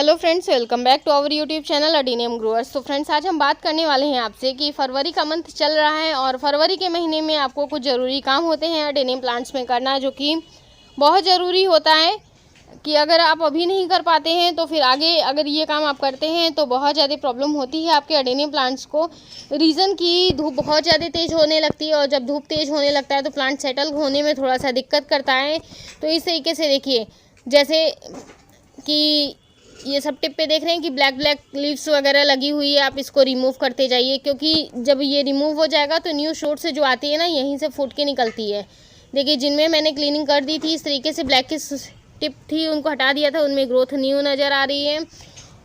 Hello friends, welcome back to our YouTube channel adenium growers. तो friends, आज हम बात करने वाले हैं आपसे कि फरवरी का मंथ चल रहा है और फरवरी के महीने में आपको कुछ ज़रूरी काम होते हैं अडेनियम प्लांट्स में करना, जो कि बहुत ज़रूरी होता है कि अगर आप अभी नहीं कर पाते हैं तो फिर आगे अगर ये काम आप करते हैं तो बहुत ज़्यादा प्रॉब्लम होती है आपके अडेनियम प्लांट्स को। रीज़न कि धूप बहुत ज़्यादा तेज़ होने लगती है और जब धूप तेज़ होने लगता है तो प्लांट सेटल होने में थोड़ा सा दिक्कत करता है। तो इस तरीके से देखिए, जैसे कि ये सब टिप पे देख रहे हैं कि ब्लैक ब्लैक लीव्स वगैरह लगी हुई है, आप इसको रिमूव करते जाइए, क्योंकि जब ये रिमूव हो जाएगा तो न्यू शूट से जो आती है ना, यहीं से फूट के निकलती है। देखिए, जिनमें मैंने क्लीनिंग कर दी थी, इस तरीके से ब्लैक की टिप थी उनको हटा दिया था, उनमें ग्रोथ न्यू नज़र आ रही है।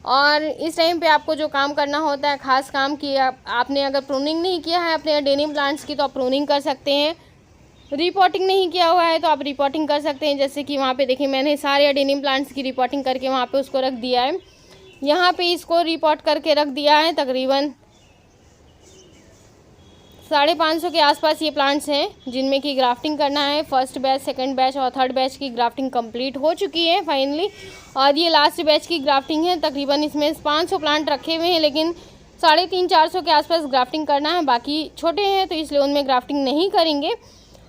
और इस टाइम पे आपको जो काम करना होता है, खास काम कि आपने अगर प्रूनिंग नहीं किया है अपने अडेनियम प्लांट्स की तो आप प्रूनिंग कर सकते हैं। रिपोर्टिंग नहीं किया हुआ है तो आप रिपोर्टिंग कर सकते हैं। जैसे कि वहाँ पे देखिए, मैंने सारे अडेनियम प्लांट्स की रिपोर्टिंग करके वहाँ पे उसको रख दिया है। यहाँ पे इसको रिपोर्ट करके रख दिया है। तकरीबन 550 के आसपास ये प्लांट्स हैं जिनमें कि ग्राफ्टिंग करना है। फर्स्ट बैच, सेकंड बैच और थर्ड बैच की ग्राफ्टिंग कंप्लीट हो चुकी है फाइनली, और ये लास्ट बैच की ग्राफ्टिंग है। तकरीबन इसमें 500 प्लांट रखे हुए हैं, लेकिन 350-400 के आसपास ग्राफ्टिंग करना है। बाकी छोटे हैं तो इसलिए उनमें ग्राफ्टिंग नहीं करेंगे।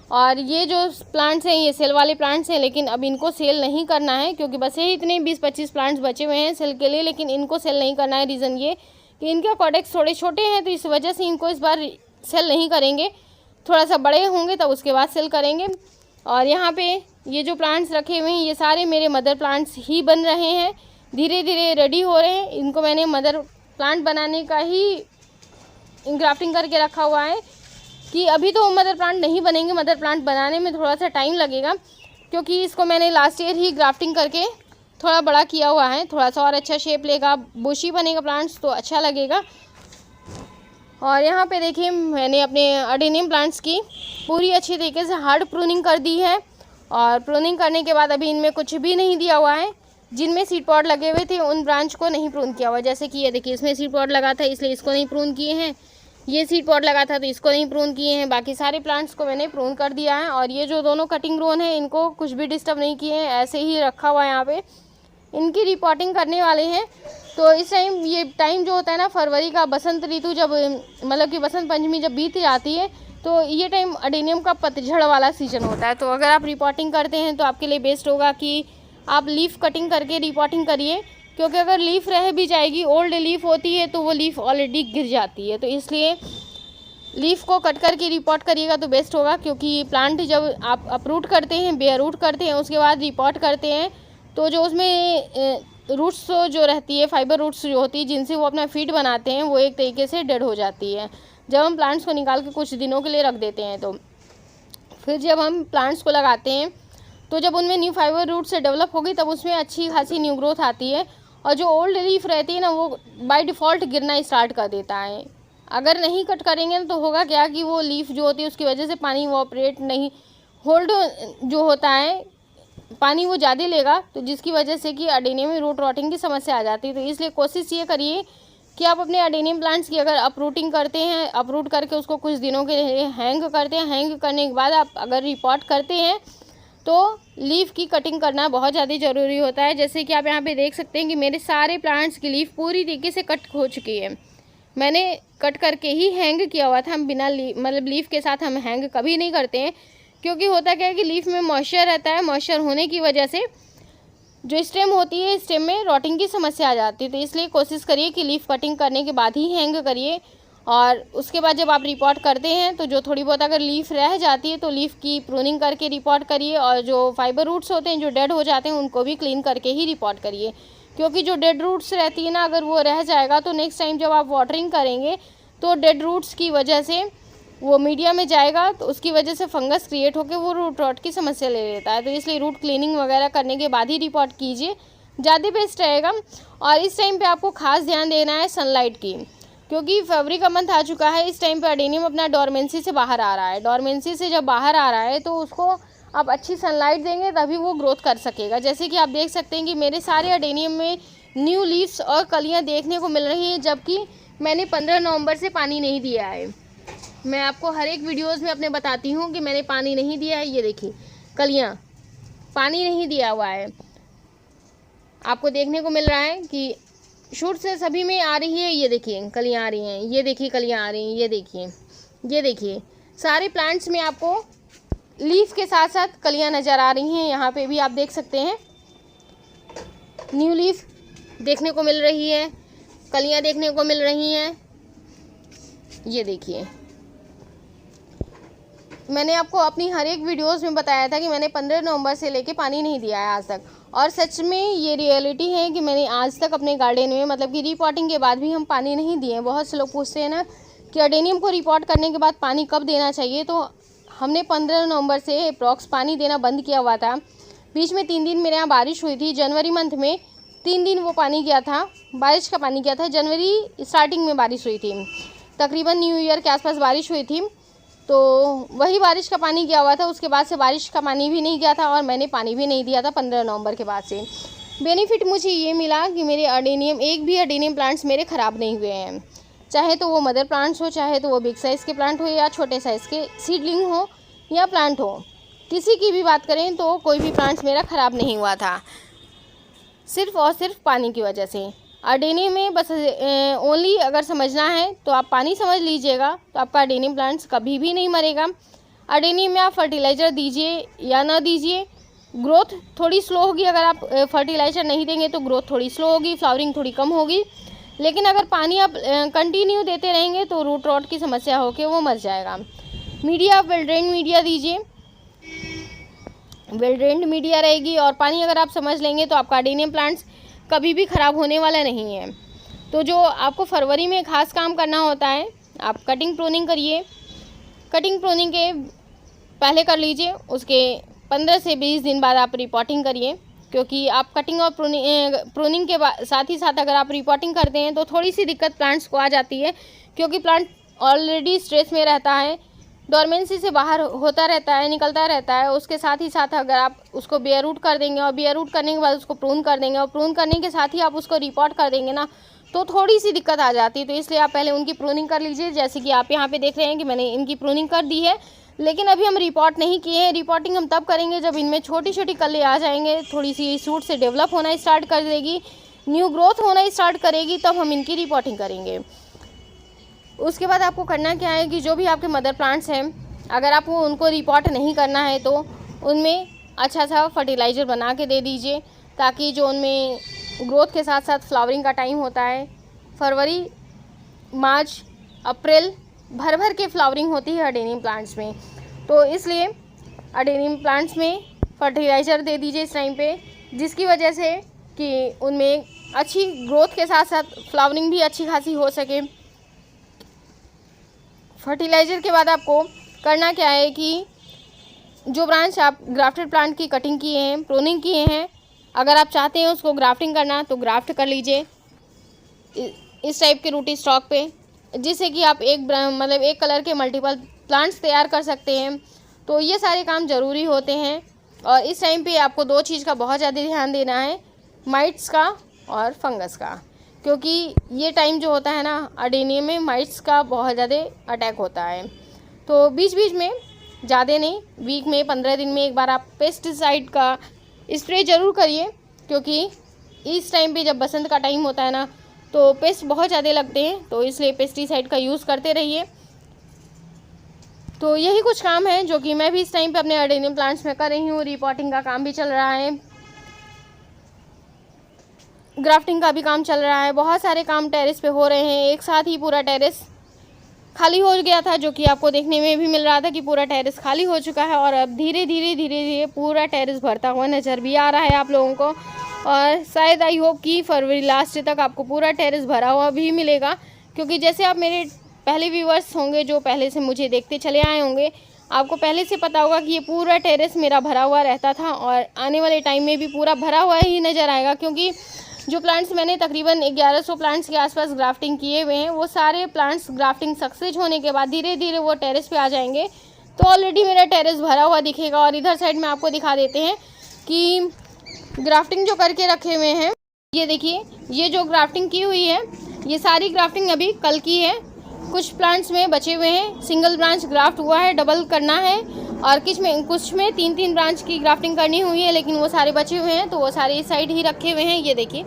और ये जो प्लांट्स हैं ये सेल वाले प्लांट्स हैं, लेकिन अब इनको सेल नहीं करना है क्योंकि बस यही इतने 20-25 प्लांट्स बचे हुए हैं सेल के लिए, लेकिन इनको सेल नहीं करना है। रीज़न ये कि इनके कॉडेक्स थोड़े छोटे हैं तो इस वजह से इनको इस बार सेल नहीं करेंगे। थोड़ा सा बड़े होंगे तब उसके बाद सेल करेंगे। और यहाँ पे ये जो प्लांट्स रखे हुए हैं ये सारे मेरे मदर प्लांट्स ही बन रहे हैं, धीरे धीरे रेडी हो रहे हैं। इनको मैंने मदर प्लांट बनाने का ही ग्राफ्टिंग करके रखा हुआ है कि अभी तो मदर प्लांट नहीं बनेंगे। मदर प्लांट बनाने में थोड़ा सा टाइम लगेगा क्योंकि इसको मैंने लास्ट ईयर ही ग्राफ्टिंग करके थोड़ा बड़ा किया हुआ है। थोड़ा सा और अच्छा शेप लेगा, बुशी बनेगा प्लांट्स तो अच्छा लगेगा। और यहाँ पे देखिए, मैंने अपने अडेनियम प्लांट्स की पूरी अच्छी तरीके से हार्ड प्रूनिंग कर दी है। और प्रूनिंग करने के बाद अभी इनमें कुछ भी नहीं दिया हुआ है। जिनमें सीड पॉड लगे हुए थे उन ब्रांच को नहीं प्रून किया हुआ। जैसे कि ये देखिए, इसमें सीड पॉड लगा था इसलिए इसको नहीं प्रून किए हैं। ये सीड पॉड लगा था तो इसको नहीं प्रून किए हैं। बाकी सारे प्लांट्स को मैंने प्रून कर दिया है। और ये जो दोनों कटिंग रोन है इनको कुछ भी डिस्टर्ब नहीं किए हैं, ऐसे ही रखा हुआ है यहाँ पे। इनकी रिपोर्टिंग करने वाले हैं। तो इस टाइम, ये टाइम जो होता है ना फरवरी का, बसंत ऋतु जब मतलब कि बसंत पंचमी जब बीत जाती है तो ये टाइम अडेनियम का पतझड़ वाला सीजन होता है। तो अगर आप रिपोर्टिंग करते हैं तो आपके लिए बेस्ट होगा कि आप लीफ कटिंग करके रिपोर्टिंग करिए, क्योंकि अगर लीफ रह भी जाएगी, ओल्ड लीफ होती है तो वो लीफ ऑलरेडी गिर जाती है। तो इसलिए लीफ को कट करके रिपोर्ट करिएगा तो बेस्ट होगा, क्योंकि प्लांट जब आप अपरूट करते हैं, बेयर रूट करते हैं, उसके बाद रिपोर्ट करते हैं तो जो उसमें रूट्स जो रहती है, फाइबर रूट्स जो होती है जिनसे वो अपना फीड बनाते हैं, वो एक तरीके से डेड हो जाती है जब हम प्लांट्स को निकाल के कुछ दिनों के लिए रख देते हैं। तो फिर जब हम प्लांट्स को लगाते हैं तो जब उनमें न्यू फाइबर रूट से डेवलप होगी तब उसमें अच्छी खासी न्यू ग्रोथ आती है। और जो ओल्ड लीफ रहती है ना, वो बाय डिफ़ॉल्ट गिरना स्टार्ट कर देता है। अगर नहीं कट करेंगे तो होगा क्या कि वो लीफ जो होती है उसकी वजह से पानी इवोपरेट नहीं, होल्ड जो होता है पानी वो ज़्यादा लेगा, तो जिसकी वजह से कि अडेनियम में रूट रॉटिंग की समस्या आ जाती है। तो इसलिए कोशिश ये करिए कि आप अपने अडेनियम प्लांट्स की अगर अपरूटिंग करते हैं, अपरूट करके उसको कुछ दिनों के लिए हैंग करते हैं, हैंग करने के बाद आप अगर रिपोर्ट करते हैं तो लीफ की कटिंग करना बहुत ज़्यादा ज़रूरी होता है। जैसे कि आप यहाँ पे देख सकते हैं कि मेरे सारे प्लांट्स की लीफ पूरी तरीके से कट हो चुकी है। मैंने कट करके ही हैंग किया हुआ था। हम बिना मतलब लीफ के साथ हम हैंग कभी नहीं करते हैं, क्योंकि होता क्या है कि लीफ में मॉइस्चर रहता है। मॉइस्चर होने की वजह से जो स्टेम होती है, स्टेम में रॉटिंग की समस्या आ जाती है। तो इसलिए कोशिश करिए कि लीफ कटिंग करने के बाद ही हैंग करिए। और उसके बाद जब आप रिपोर्ट करते हैं तो जो थोड़ी बहुत अगर लीफ रह जाती है तो लीफ की प्रूनिंग करके रिपोर्ट करिए। और जो फाइबर रूट्स होते हैं जो डेड हो जाते हैं उनको भी क्लीन करके ही रिपोर्ट करिए, क्योंकि जो डेड रूट्स रहती है ना, अगर वो रह जाएगा तो नेक्स्ट टाइम जब आप वाटरिंग करेंगे तो डेड रूट्स की वजह से वो मीडिया में जाएगा तो उसकी वजह से फंगस क्रिएट होकर वो रूट रॉट की समस्या ले लेता है। तो इसलिए रूट क्लीनिंग वगैरह करने के बाद ही रिपोर्ट कीजिए, ज़्यादा बेस्ट रहेगा। और इस टाइम पे आपको खास ध्यान देना है सनलाइट की, क्योंकि फरवरी का मंथ आ चुका है। इस टाइम पे अडेनियम अपना डोरमेंसी से बाहर आ रहा है। डोरमेंसी से जब बाहर आ रहा है तो उसको आप अच्छी सनलाइट देंगे तभी वो ग्रोथ कर सकेगा। जैसे कि आप देख सकते हैं कि मेरे सारे अडेनियम में न्यू लीव्स और कलियाँ देखने को मिल रही हैं, जबकि मैंने 15 नवंबर से पानी नहीं दिया है। मैं आपको हर एक वीडियोज़ में अपने बताती हूँ कि मैंने पानी नहीं दिया है। ये देखिए, कलियाँ, पानी नहीं दिया हुआ है। आपको देखने को मिल रहा है कि शूट से सभी में आ रही है। ये देखिए कलियाँ आ रही हैं, ये देखिए कलियाँ आ रही हैं, ये देखिए सारे प्लांट्स में आपको लीफ के साथ साथ कलियाँ नज़र आ रही हैं। यहाँ पे भी आप देख सकते हैं न्यू लीफ देखने को मिल रही है, कलियाँ देखने को मिल रही हैं। ये देखिए मैंने आपको अपनी हर एक वीडियोस में बताया था कि मैंने 15 नवंबर से लेके पानी नहीं दिया है आज तक, और सच में ये रियलिटी है कि मैंने आज तक अपने गार्डन में मतलब कि रिपोर्टिंग के बाद भी हम पानी नहीं दिए। बहुत से लोग पूछते हैं ना कि अडेनियम को रिपोर्ट करने के बाद पानी कब देना चाहिए, तो हमने 15 नवंबर से अप्रॉक्स पानी देना बंद किया हुआ था। बीच में 3 दिन मेरे यहाँ बारिश हुई थी, जनवरी मंथ में 3 दिन वो पानी गया था, बारिश का पानी गया था। जनवरी स्टार्टिंग में बारिश हुई थी, तकरीबन न्यू ईयर के आसपास बारिश हुई थी, तो वही बारिश का पानी गया हुआ था। उसके बाद से बारिश का पानी भी नहीं गया था और मैंने पानी भी नहीं दिया था 15 नवंबर के बाद से। बेनिफिट मुझे ये मिला कि मेरे अडेनियम, एक भी अडेनियम प्लांट्स मेरे ख़राब नहीं हुए हैं, चाहे तो वो मदर प्लांट्स हो, चाहे तो वो बिग साइज़ के प्लांट हो या छोटे साइज़ के सीडलिंग हो या प्लांट हो, किसी की भी बात करें तो कोई भी प्लांट्स मेरा ख़राब नहीं हुआ था, सिर्फ और सिर्फ पानी की वजह से। अडेनियम में बस ओनली अगर समझना है तो आप पानी समझ लीजिएगा, तो आपका अडेनियम प्लांट्स कभी भी नहीं मरेगा। अडेनियम में आप फर्टिलाइज़र दीजिए या ना दीजिए, ग्रोथ थोड़ी स्लो होगी। अगर आप फर्टिलाइज़र नहीं देंगे तो ग्रोथ थोड़ी स्लो होगी, फ्लावरिंग थोड़ी कम होगी। लेकिन अगर पानी आप कंटिन्यू देते रहेंगे तो रूट रॉट की समस्या होकर वो मर जाएगा। मीडिया आप वेल ड्रेन्ड मीडिया दीजिए, वेल ड्रेन्ड मीडिया रहेगी, और पानी अगर आप समझ लेंगे तो आपका अडेनियम प्लांट्स कभी भी ख़राब होने वाला नहीं है। तो जो आपको फरवरी में खास काम करना होता है, आप कटिंग प्रूनिंग करिए। कटिंग प्रूनिंग के पहले कर लीजिए, उसके 15 से 20 दिन बाद आप रिपोर्टिंग करिए, क्योंकि आप कटिंग और प्रूनिंग के साथ ही साथ अगर आप रिपोर्टिंग करते हैं तो थोड़ी सी दिक्कत प्लांट्स को आ जाती है, क्योंकि प्लांट ऑलरेडी स्ट्रेस में रहता है, डोरमेंसी से बाहर होता रहता है, निकलता रहता है। उसके साथ ही साथ अगर आप उसको बेयर रूट कर देंगे और बेयर रूट करने के बाद उसको प्रून कर देंगे और प्रून करने के साथ ही आप उसको रिपोर्ट कर देंगे ना, तो थोड़ी सी दिक्कत आ जाती है। तो इसलिए आप पहले उनकी प्रूनिंग कर लीजिए। जैसे कि आप यहाँ पे देख रहे हैं कि मैंने इनकी प्रूनिंग कर दी है, लेकिन अभी हम रिपोर्ट नहीं किए हैं। रिपोर्टिंग हम तब करेंगे जब इनमें छोटी छोटी कलें आ जाएंगे, थोड़ी सी सूट से डेवलप होना स्टार्ट कर देगी, न्यू ग्रोथ होना स्टार्ट करेगी, तब हम इनकी रिपोर्टिंग करेंगे। उसके बाद आपको करना क्या है कि जो भी आपके मदर प्लांट्स हैं, अगर आपको उनको रिपोर्ट नहीं करना है तो उनमें अच्छा सा फर्टिलाइज़र बना के दे दीजिए, ताकि जो उनमें ग्रोथ के साथ साथ फ्लावरिंग का टाइम होता है, फरवरी, मार्च, अप्रैल भर भर के फ्लावरिंग होती है अडेनियम प्लांट्स में, तो इसलिए अडेनियम प्लांट्स में फर्टिलाइज़र दे दीजिए इस टाइम पे, जिसकी वजह से कि उनमें अच्छी ग्रोथ के साथ साथ फ्लावरिंग भी अच्छी खासी हो सके। फर्टिलाइज़र के बाद आपको करना क्या है कि जो ब्रांच आप ग्राफ्टेड प्लांट की कटिंग किए हैं, प्रूनिंग किए हैं, अगर आप चाहते हैं उसको ग्राफ्टिंग करना तो ग्राफ्ट कर लीजिए इस टाइप के रूटी स्टॉक पे, जिससे कि आप एक कलर के मल्टीपल प्लांट्स तैयार कर सकते हैं। तो ये सारे काम ज़रूरी होते हैं, और इस टाइम पे आपको 2 चीज़ का बहुत ज़्यादा ध्यान देना है, माइट्स का और फंगस का, क्योंकि ये टाइम जो होता है ना अडेनियम में माइट्स का बहुत ज़्यादा अटैक होता है। तो बीच बीच में, ज़्यादा नहीं, वीक में 15 दिन में एक बार आप पेस्टिसाइड का स्प्रे ज़रूर करिए, क्योंकि इस टाइम पे जब बसंत का टाइम होता है ना तो पेस्ट बहुत ज़्यादा लगते हैं, तो इसलिए पेस्टिसाइड का यूज़ करते रहिए। तो यही कुछ काम है जो कि मैं भी इस टाइम पे अपने अडेनियम प्लांट्स में कर रही हूँ। रिपोर्टिंग का काम भी चल रहा है, ग्राफ्टिंग का भी काम चल रहा है, बहुत सारे काम टेरेस पे हो रहे हैं। एक साथ ही पूरा टेरेस खाली हो गया था, जो कि आपको देखने में भी मिल रहा था कि पूरा टेरेस खाली हो चुका है, और अब धीरे धीरे पूरा टेरेस भरता हुआ नज़र भी आ रहा है आप लोगों को। और शायद आई होप कि फरवरी लास्ट तक आपको पूरा टेरेस भरा हुआ भी मिलेगा, क्योंकि जैसे आप मेरे पहले व्यूअर्स होंगे जो पहले से मुझे देखते चले आए होंगे, आपको पहले से पता होगा कि ये पूरा टेरेस मेरा भरा हुआ रहता था, और आने वाले टाइम में भी पूरा भरा हुआ ही नज़र आएगा। क्योंकि जो प्लांट्स मैंने तकरीबन 1100 प्लांट्स के आसपास ग्राफ्टिंग किए हुए हैं, वो सारे प्लांट्स ग्राफ्टिंग सक्सेस होने के बाद धीरे धीरे वो टेरेस पे आ जाएंगे, तो ऑलरेडी मेरा टेरेस भरा हुआ दिखेगा। और इधर साइड में आपको दिखा देते हैं कि ग्राफ्टिंग जो करके रखे हुए हैं, ये देखिए, ये जो ग्राफ्टिंग की हुई है, ये सारी ग्राफ्टिंग अभी कल की है। कुछ प्लांट्स में बचे हुए हैं, सिंगल ब्रांच ग्राफ्ट हुआ है, डबल करना है, और कुछ में 3-3 ब्रांच की ग्राफ्टिंग करनी हुई है, लेकिन वो सारे बचे हुए हैं तो वो सारे इस साइड ही रखे हुए हैं। ये देखिए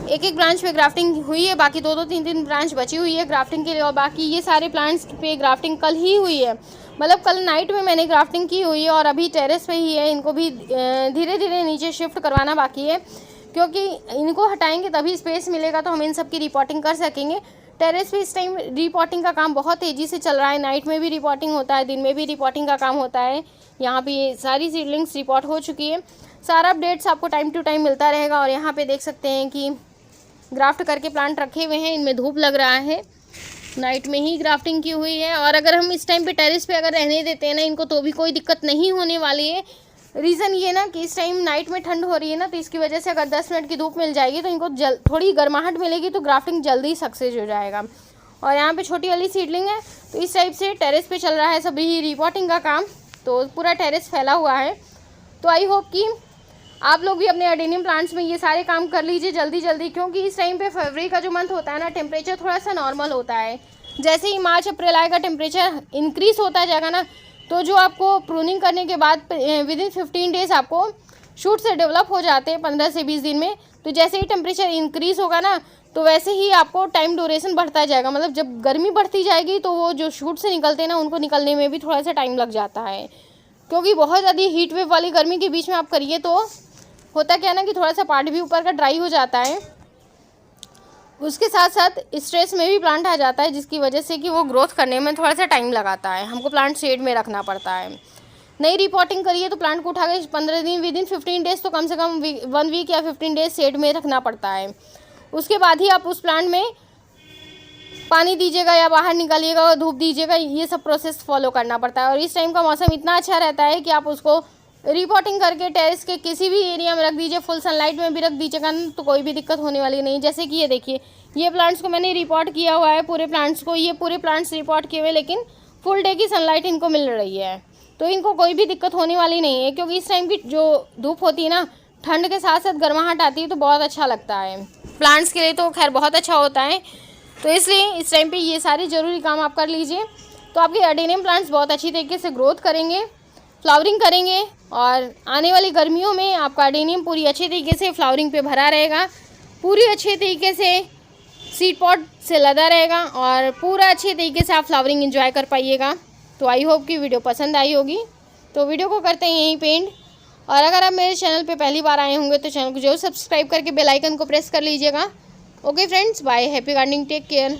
एक ब्रांच पे ग्राफ्टिंग हुई है, बाकी 2-2 3-3 ब्रांच बची हुई है ग्राफ्टिंग के लिए। और बाकी ये सारे प्लांट्स पे ग्राफ्टिंग कल ही हुई है, मतलब कल नाइट में मैंने ग्राफ्टिंग की हुई है और अभी टेरेस पे ही है। इनको भी धीरे धीरे नीचे शिफ्ट करवाना बाकी है, क्योंकि इनको हटाएंगे तभी स्पेस मिलेगा तो हम इन सब की रिपोर्टिंग कर सकेंगे। टेरेस पे इस टाइम रिपोर्टिंग का काम बहुत तेज़ी से चल रहा है, नाइट में भी रिपोर्टिंग होता है, दिन में भी रिपोर्टिंग का काम होता है। यहाँ पे ये सारी सीडलिंग्स रिपोर्ट हो चुकी है। सारा अपडेट्स आपको टाइम टू टाइम मिलता रहेगा। और यहाँ पे देख सकते हैं कि ग्राफ्ट करके प्लांट रखे हुए हैं, इनमें धूप लग रहा है, नाइट में ही ग्राफ्टिंग की हुई है। और अगर हम इस टाइम पे टेरेस पे अगर रहने देते हैं ना इनको तो भी कोई दिक्कत नहीं होने वाली है। रीज़न ये ना कि इस टाइम नाइट में ठंड हो रही है ना, तो इसकी वजह से अगर 10 मिनट की धूप मिल जाएगी तो इनको थोड़ी गर्माहट मिलेगी तो ग्राफ्टिंग जल्दी सक्सेस हो जाएगा। और यहाँ पे छोटी वाली सीडलिंग है, तो इस टाइप से टेरेस पे चल रहा है सभी रिपोर्टिंग का काम, तो पूरा टेरेस फैला हुआ है। तो आई होप कि आप लोग भी अपने अडेनियम प्लांट्स में ये सारे काम कर लीजिए जल्दी जल्दी, क्योंकि इस टाइम पे फरवरी का जो मंथ होता है ना, टेम्परेचर थोड़ा सा नॉर्मल होता है। जैसे ही मार्च अप्रैल आएगा टेम्परेचर इंक्रीज़ होता जाएगा ना, तो जो आपको प्रूनिंग करने के बाद विदिन 15 डेज़ आपको शूट से डेवलप हो जाते हैं 15 से 20 दिन में। तो जैसे ही टेम्परेचर इंक्रीज़ होगा ना, तो वैसे ही आपको टाइम ड्यूरेशन बढ़ता जाएगा। मतलब जब गर्मी बढ़ती जाएगी तो वो जो शूट से निकलते हैं ना, उनको निकलने में भी थोड़ा सा टाइम लग जाता है, क्योंकि बहुत ज़्यादा हीट वेव वाली गर्मी के बीच में आप करिए तो होता क्या है ना कि थोड़ा सा पार्ट भी ऊपर का ड्राई हो जाता है। उसके साथ साथ स्ट्रेस में भी प्लांट आ जाता है, जिसकी वजह से कि वो ग्रोथ करने में थोड़ा सा टाइम लगाता है। हमको प्लांट शेड में रखना पड़ता है। नई रिपोर्टिंग करिए तो प्लांट को उठा के 15 दिन विदिन 15 डेज़ तो कम से कम 1 वीक या 15 डेज शेड में रखना पड़ता है। उसके बाद ही आप उस प्लांट में पानी दीजिएगा या बाहर निकालिएगा और धूप दीजिएगा, ये सब प्रोसेस फॉलो करना पड़ता है। और इस टाइम का मौसम इतना अच्छा रहता है कि आप उसको रिपोर्टिंग करके टेरेस के किसी भी एरिया में रख दीजिए, फुल सनलाइट में भी रख दीजिएगा तो कोई भी दिक्कत होने वाली नहीं। जैसे कि ये देखिए, ये प्लांट्स को मैंने रिपोर्ट किया हुआ है, पूरे प्लांट्स को, ये पूरे प्लांट्स रिपोर्ट किए हुए, लेकिन फुल डे की सनलाइट इनको मिल रही है, तो इनको कोई भी दिक्कत होने वाली नहीं है। क्योंकि इस टाइम की जो धूप होती है ना, ठंड के साथ साथ गर्माहट आती है तो बहुत अच्छा लगता है प्लांट्स के लिए, तो खैर बहुत अच्छा होता है। तो इसलिए इस टाइम पे ये सारे ज़रूरी काम आप कर लीजिए, तो आपके अडेनियम प्लांट्स बहुत अच्छी तरीके से ग्रोथ करेंगे, फ्लावरिंग करेंगे। और आने वाली गर्मियों में आपका अडेनियम पूरी अच्छे तरीके से फ्लावरिंग पे भरा रहेगा, पूरी अच्छे तरीके से सीड पॉट से लदा रहेगा और पूरा अच्छे तरीके से आप फ्लावरिंग एंजॉय कर पाइएगा। तो आई होप कि वीडियो पसंद आई होगी। तो वीडियो को करते हैं यहीं पेंड। और अगर आप मेरे चैनल पे पहली बार आए होंगे तो चैनल को जरूर सब्सक्राइब करके बेल आइकन को प्रेस कर लीजिएगा। Okay friends, bye, happy gardening, take care.